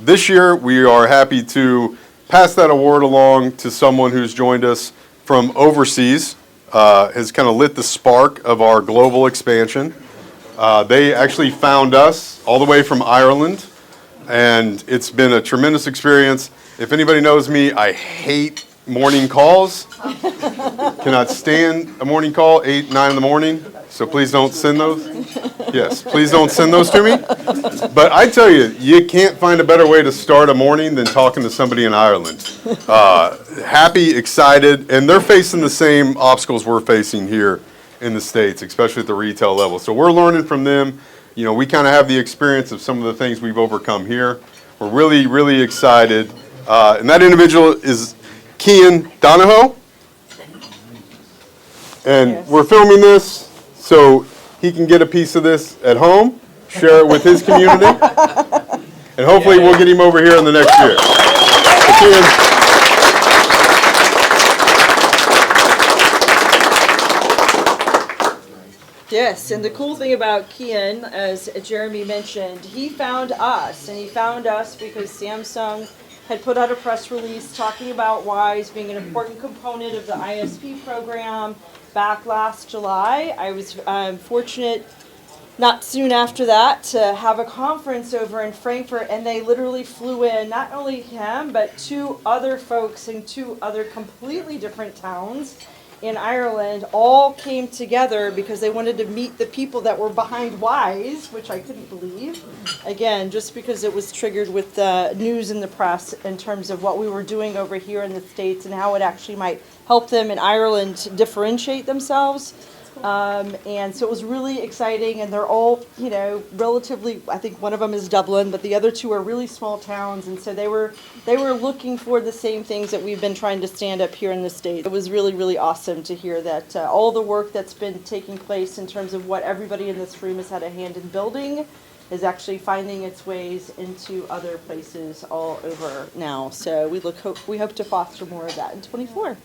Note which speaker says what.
Speaker 1: this year, we are happy to pass that award along to someone who's joined us from overseas, has kind of lit the spark of our global expansion. They actually found us all the way from Ireland, and it's been a tremendous experience. If anybody knows me, I hate morning calls. Cannot stand a morning call, 8, 9 in the morning, so please don't send those. Yes, please don't send those to me. But I tell you, you can't find a better way to start a morning than talking to somebody in Ireland. Happy, excited, and they're facing the same obstacles we're facing here in the States, especially at the retail level. So we're learning from them. You know, we kind of have the experience of some of the things we've overcome here. We're really, really excited. And that individual is Cian Donohoe. And we're filming this so he can get a piece of this at home, share it with his community, and hopefully we'll get him over here in the next year. So,
Speaker 2: yes, and the cool thing about Cian, as Jeremy mentioned, he found us, and he found us because Samsung had put out a press release talking about WISE being an important component of the ISP program back last July. I was fortunate not soon after that to have a conference over in Frankfurt, and they literally flew in not only him but 2 other folks in 2 other completely different towns in Ireland, all came together because they wanted to meet the people that were behind WISE, which I couldn't believe. Again, just because it was triggered with the news in the press in terms of what we were doing over here in the States and how it actually might help them in Ireland differentiate themselves. And so it was really exciting, and they're all, you know, relatively, I think one of them is Dublin, but the other 2 are really small towns, and so they were looking for the same things that we've been trying to stand up here in the States. It was really, really awesome to hear that all the work that's been taking place in terms of what everybody in this room has had a hand in building is actually finding its ways into other places all over now. So we hope to foster more of that in '24.